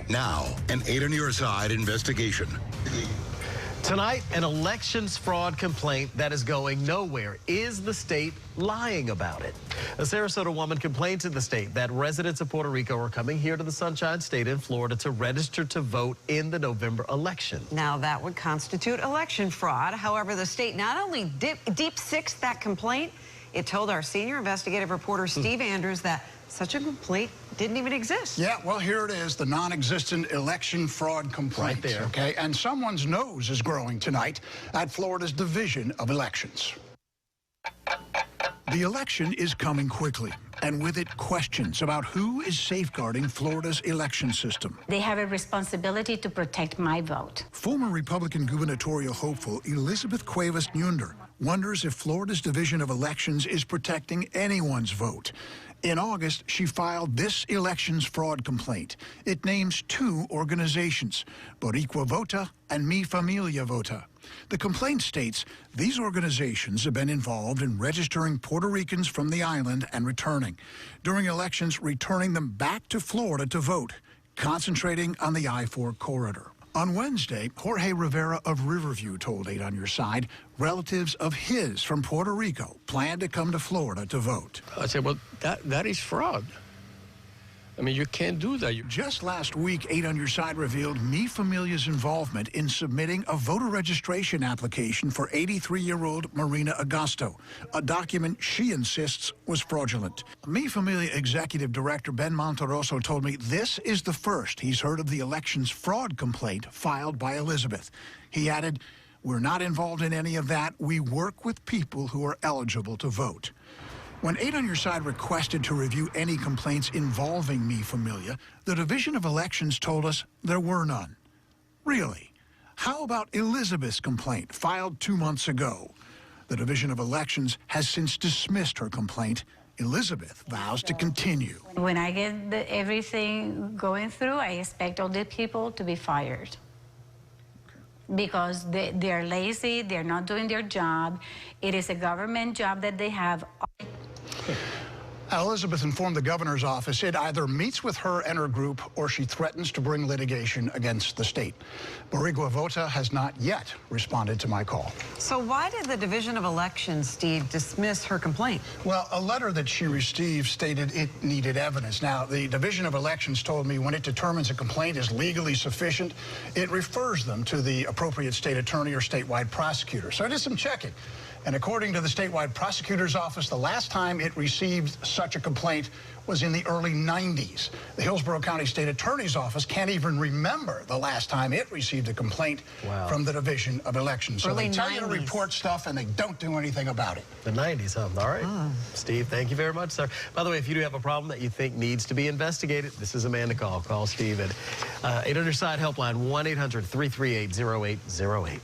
Now, an 8 on your side investigation. Tonight, an elections fraud complaint that is going nowhere. Is the state lying about it? A Sarasota woman complained to the state that residents of Puerto Rico are coming here to the Sunshine State in Florida to register to vote in the November election. Now, that would constitute election fraud. However, the state not only deep-sixed that complaint, it told our senior investigative reporter Steve Andrews that such a complaint didn't even exist. Yeah, well, here it is, the non-existent election fraud complaint. Right there. Okay, and someone's nose is growing tonight at Florida's Division of Elections. The election is coming quickly, and with it, questions about who is safeguarding Florida's election system. They have a responsibility to protect my vote. Former Republican gubernatorial hopeful Elizabeth Cuevas Nunder wonders if Florida's Division of Elections is protecting anyone's vote. In August, she filed this elections fraud complaint. It names two organizations, Boricua Vota and Mi Familia Vota. The complaint states these organizations have been involved in registering Puerto Ricans from the island and returning. During elections, returning them back to Florida to vote, concentrating on the I-4 corridor. On Wednesday, Jorge Rivera of Riverview told 8 on Your Side relatives of his from Puerto Rico plan to come to Florida to vote. I said, well, that is fraud. I mean, you can't do that. Just last week, 8 on Your Side revealed Mi Familia's involvement in submitting a voter registration application for 83-year-old Marina Agosto, a document she insists was fraudulent. Mi Familia Executive Director Ben Monteroso told me this is the first he's heard of the elections fraud complaint filed by Elizabeth. He added, "We're not involved in any of that. We work with people who are eligible to vote." When 8 on Your Side requested to review any complaints involving Mi Familia, the Division of Elections told us there were none. Really? How about Elizabeth's complaint filed 2 months ago? The Division of Elections has since dismissed her complaint. Elizabeth vows to continue. When I get everything going through, I expect all the people to be fired. Because they're lazy, they're not doing their job. It is a government job that they have. Elizabeth informed the governor's office it either meets with her and her group or she threatens to bring litigation against the state. Boricua Vota has not yet responded to my call. So why did the Division of Elections, Steve, dismiss her complaint? Well, a letter that she received stated it needed evidence. Now, the Division of Elections told me when it determines a complaint is legally sufficient, it refers them to the appropriate state attorney or statewide prosecutor. So I did some checking. And according to the statewide prosecutor's office, the last time it received such a complaint was in the early 90s. The Hillsborough County State Attorney's Office can't even remember the last time it received a complaint from the Division of Elections. So Early they tell 90s. you to report stuff and they don't do anything about it. The 90s, huh? All right. Steve, thank you very much, sir. By the way, if you do have a problem that you think needs to be investigated, this is a man to call. Call Steve at 8 on Your Side helpline, 1-800-338-0808.